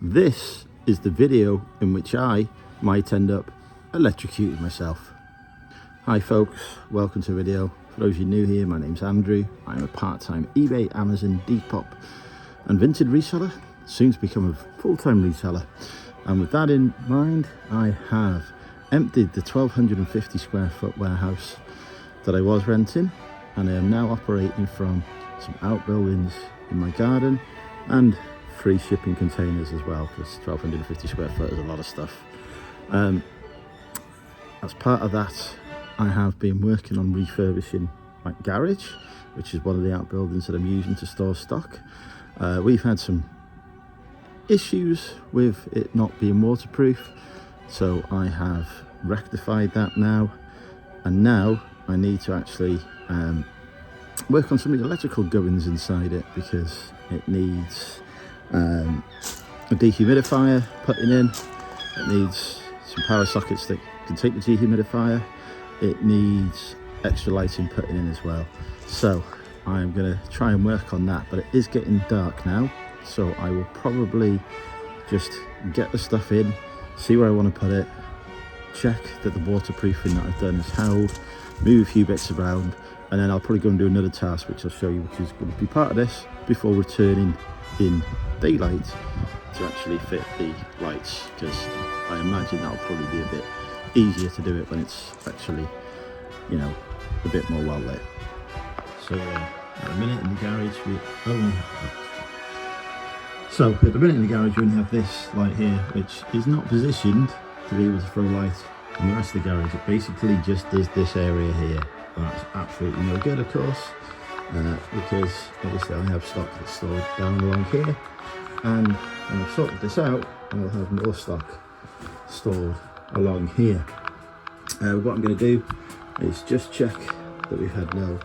This is the video in which I might end up electrocuting myself. Hi folks, welcome to the video. For those of you new here, my name's Andrew. I'm a part-time eBay, Amazon, Depop and Vinted reseller, soon to become a full-time reseller. And with that in mind, I have emptied the 1,250 square foot warehouse that I was renting, and I am now operating from some outbuildings in my garden and free shipping containers as well, because 1,250 square foot is a lot of stuff. As part of that, I have been working on refurbishing my garage, which is one of the outbuildings that I'm using to store stock. We've had some issues with it not being waterproof, so I have rectified that now, and now I need to actually work on some of the electrical goings inside it, because it needs a dehumidifier putting in, it needs some power sockets that can take the dehumidifier, it needs extra lighting putting in as well. So I'm going to try and work on that, but it is getting dark now, so I will probably just get the stuff in, see where I want to put it, check that the waterproofing that I've done is held, move a few bits around, and then I'll probably go and do another task which I'll show you, which is going to be part of this, before returning in daylight to actually fit the lights, because I imagine that'll probably be a bit easier to do it when it's actually, you know, a bit more well lit. So at the minute in the garage we only have this light here, which is not positioned to be able to throw light on the rest of the garage. It basically just does this area here. That's absolutely no good, of course, because obviously I have stock that's stored down along here, and when I've sorted this out, I'll have more stock stored along here. What I'm going to do is just check that we've had no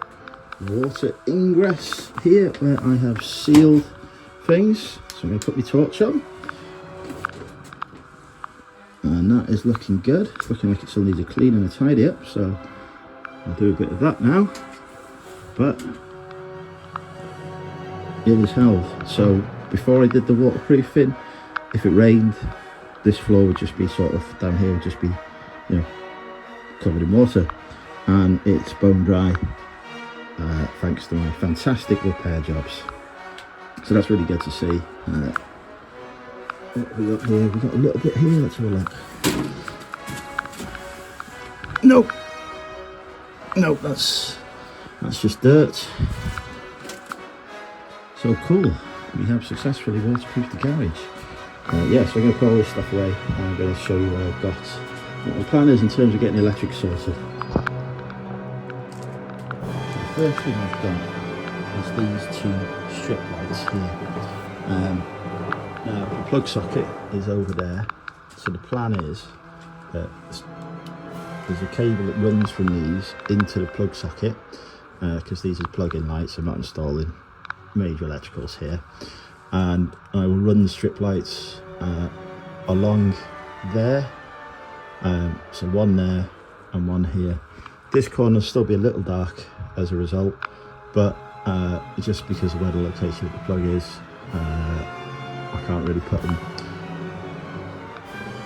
water ingress here where I have sealed things. So I'm going to put my torch on, and that is looking good. It's looking like it still needs a clean and a tidy up, so I'll do a bit of that now. But it is held. So before I did the waterproofing, if it rained, this floor would just be sort of down here, would just be, you know, covered in water, and it's bone dry thanks to my fantastic repair jobs. So that's really good to see. What have we got here? We've got a little bit here, let's have a look. Nope, that's just dirt. So cool, we have successfully waterproofed the garage. So I'm going to put all this stuff away, and I'm going to show you what I've got, what my plan is in terms of getting the electric sorted. The first thing I've got is these two strip lights here. Now the plug socket is over there, so the plan is that there's a cable that runs from these into the plug socket, because these are plug-in lights. I'm not installing major electricals here, and I will run the strip lights along there, so one there and one here. This corner will still be a little dark as a result, but just because of where the location of the plug is, I can't really put them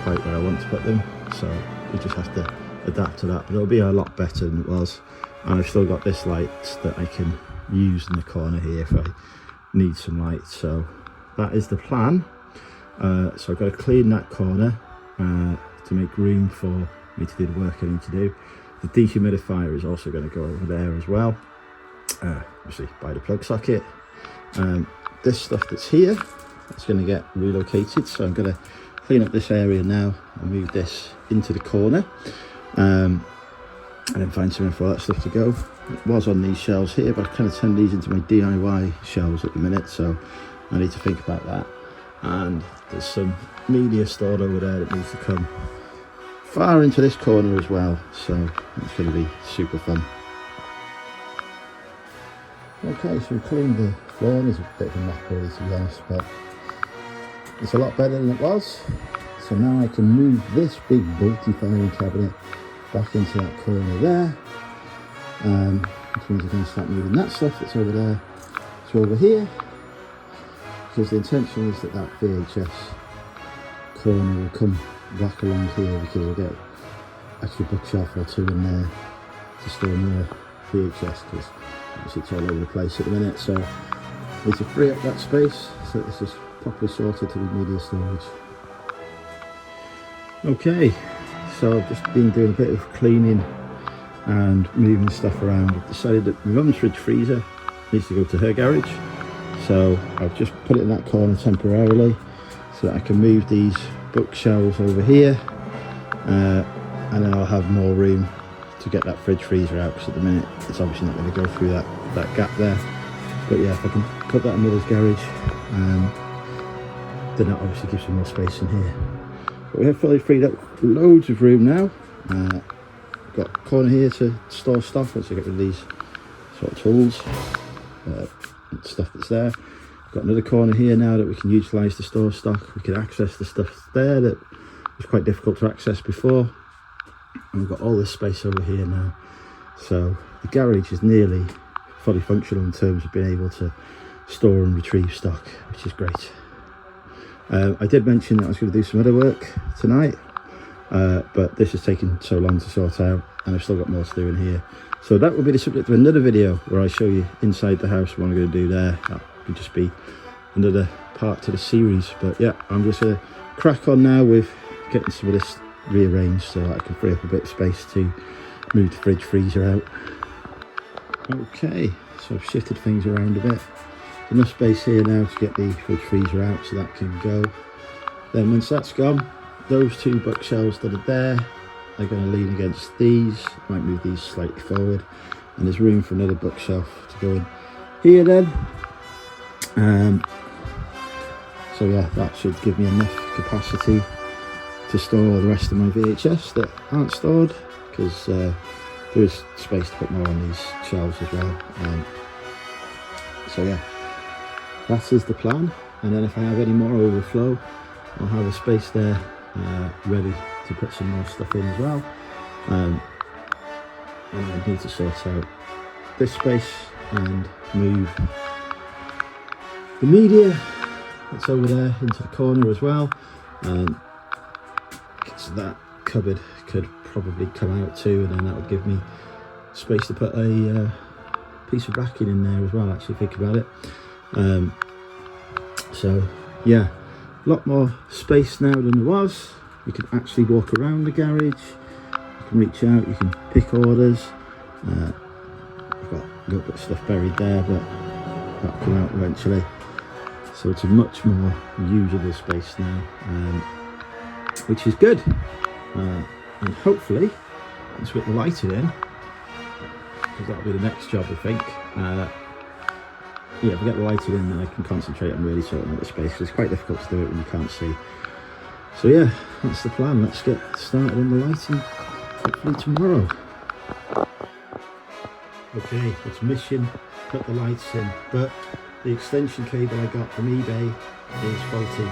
quite where I want to put them, so we just have to adapt to that. But it'll be a lot better than it was, and I've still got this light that I can use in the corner here if I need some light. So that is the plan. So I've got to clean that corner to make room for me to do the work I need to do. The dehumidifier is also going to go over there as well, obviously by the plug socket. This stuff that's here, it's going to get relocated, so I'm going to clean up this area now and move this into the corner, and then find somewhere for that stuff to go. It was on these shelves here, but I've kind of turned these into my DIY shelves at the minute, so I need to think about that. And there's some media stored over there that needs to come far into this corner as well, so it's going to be super fun. Okay, so we cleaned the floor. There's a bit of a mess already, to be honest, but it's a lot better than it was. So now I can move this big bulky filing cabinet back into that corner there, which means I can start moving that stuff that's over there to over here, because the intention is that VHS corner, we'll come back along here because we'll get actually a bookshelf or two in there to store more VHS, because obviously it's all over the place at the minute, so I need to free up that space so that this is properly sorted to be media storage. Okay, so I've just been doing a bit of cleaning and moving stuff around. I've decided that my mum's fridge freezer needs to go to her garage, so I've just put it in that corner temporarily so that I can move these bookshelves over here, and then I'll have more room to get that fridge freezer out, because at the minute it's obviously not going to go through that gap there. But yeah, if I can put that in mother's garage, then that obviously gives me more space in here. But we have fully freed up loads of room now. Got a corner here to store stuff once I get rid of these sort of tools, stuff that's there. Got another corner here now that we can utilise to store stuff. We can access the stuff there that was quite difficult to access before. And we've got all this space over here now. So the garage is nearly fully functional in terms of being able to store and retrieve stock, which is great. I did mention that I was going to do some other work tonight, but this has taken so long to sort out, and I've still got more to do in here. So that will be the subject of another video where I show you inside the house what I'm going to do there. That could just be another part to the series. But yeah, I'm just going to crack on now with getting some of this rearranged so that I can free up a bit of space to move the fridge freezer out. Okay, so I've shifted things around a bit. Enough space here now to get the fridge freezer out so that can go. Then once that's gone, those two bookshelves that are there are going to lean against these. Might move these slightly forward, and there's room for another bookshelf to go in here then. So yeah, that should give me enough capacity to store all the rest of my VHS that aren't stored, because there is space to put more on these shelves as well. So yeah, that is the plan. And then if I have any more overflow, I'll have a space there ready to put some more stuff in as well. And I need to sort out this space and move the media that's over there into the corner as well. So that cupboard could probably come out too, and then that would give me space to put a piece of racking in there as well, actually, think about it. So yeah, a lot more space now than there was. You can actually walk around the garage, you can reach out, you can pick orders. I've got a little bit of stuff buried there, but that'll come out eventually. So it's a much more usable space now, which is good. And hopefully, once we get the lighting in, because that'll be the next job, I think. Yeah, if I get the lighting in, then I can concentrate on really sorting out the space, because it's quite difficult to do it when you can't see. So yeah, that's the plan. Let's get started on the lighting, hopefully tomorrow. Okay, it's mission, put the lights in, but the extension cable I got from eBay is faulty.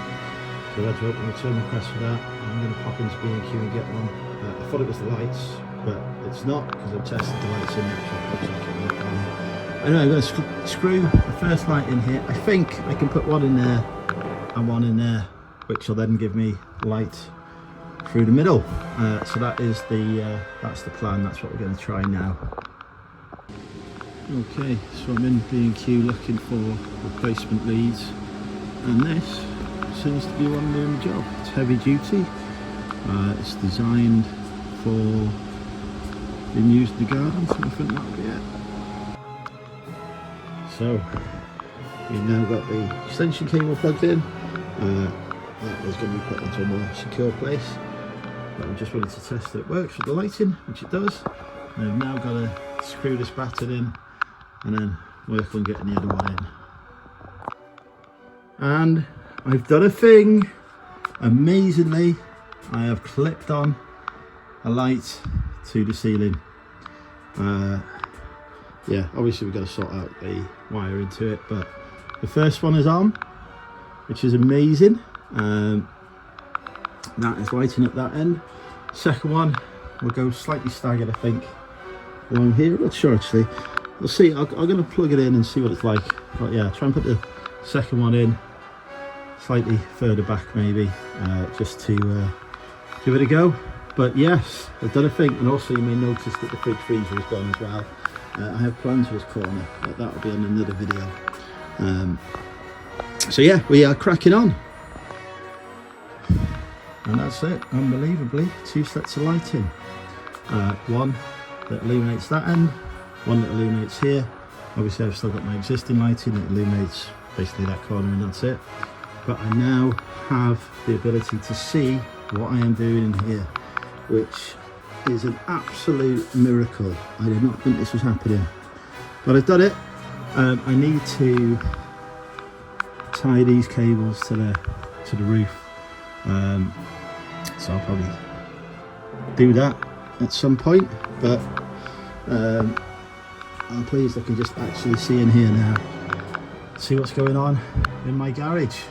So I had to open a return request for that. I'm going to pop into B&Q and get one. I thought it was the lights, but it's not, because I've tested the lights in the actual project. Anyway, I'm going to screw the first light in here. I think I can put one in there and one in there, which will then give me light through the middle. So that is that's the plan. That's what we're going to try now. Okay, so I'm in B&Q looking for replacement leads, and this seems to be one doing the job. It's heavy duty. It's designed for being used in the garden, so I think that'll be it. So we've now got the extension cable plugged in. That is going to be put into a more secure place, but I just wanted to test that it works with the lighting, which it does. And I've now got to screw this batten in and then work on getting the other one in. And I've done a thing. Amazingly, I have clipped on a light to the ceiling. Yeah, obviously we've got to sort out the wire into it, but the first one is on, which is amazing. That is lighting up that end. Second one will go slightly staggered, I think, along here. I'm not sure actually. We'll see. I'm going to plug it in and see what it's like. But yeah, try and put the second one in slightly further back maybe, just to give it a go. But yes, I've done a thing. And also you may notice that the fridge freezer is gone as well. I have plans for this corner, but that'll be on another video. So yeah, we are cracking on. And that's it, unbelievably, 2 sets of lighting. One that illuminates that end, one that illuminates here. Obviously I've still got my existing lighting that illuminates basically that corner, and that's it. But I now have the ability to see what I am doing in here, which is an absolute miracle. I did not think this was happening, but I've done it. I need to tie these cables to the roof, so I'll probably do that at some point, but I'm pleased I can just actually see in here now, see what's going on in my garage.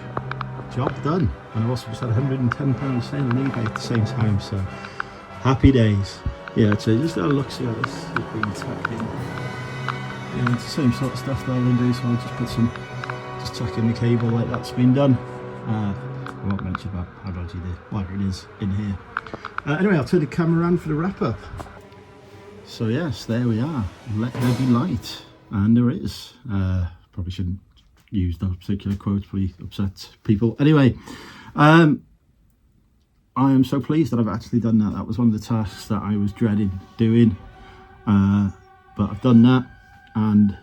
Job done. And I've also just had £110 sale on eBay at the same time, so happy days. Yeah, so just have a look, see how this is being tacked in. Yeah, it's the same sort of stuff that I'll do, so I'll just put some, just tack in the cable like that's been done. I won't mention about how dodgy the wiring is in here. Anyway, I'll turn the camera around for the wrap up. So yes, there we are. Let there be light, and there is. Probably shouldn't use those particular quotes, probably upset people. Anyway, I am so pleased that I've actually done that. That was one of the tasks that I was dreading doing, but I've done that, and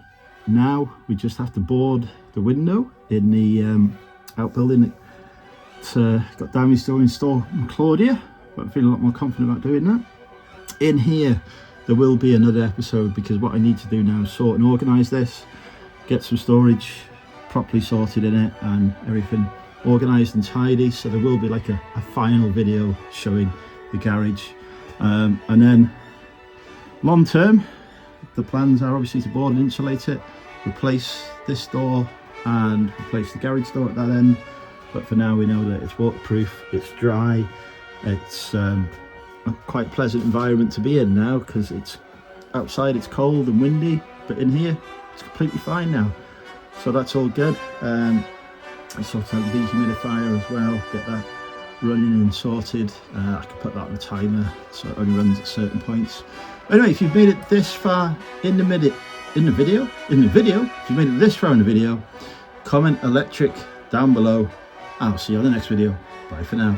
now we just have to board the window in the outbuilding that got damaged during Storm Claudia, but I'm feeling a lot more confident about doing that. In here there will be another episode, because what I need to do now is sort and organise this, get some storage properly sorted in it and everything organised and tidy, so there will be like a final video showing the garage, and then long term the plans are obviously to board and insulate it, replace this door and replace the garage door at that end. But for now we know that it's waterproof, it's dry, it's a quite pleasant environment to be in now, because it's outside, it's cold and windy, but in here it's completely fine now, so that's all good. I sort out the dehumidifier as well, get that running and sorted. I can put that on a timer so it only runs at certain points. Anyway, if you've made it this far in the video, if you've made it this far in the video, comment electric down below. I'll see you on the next video. Bye for now.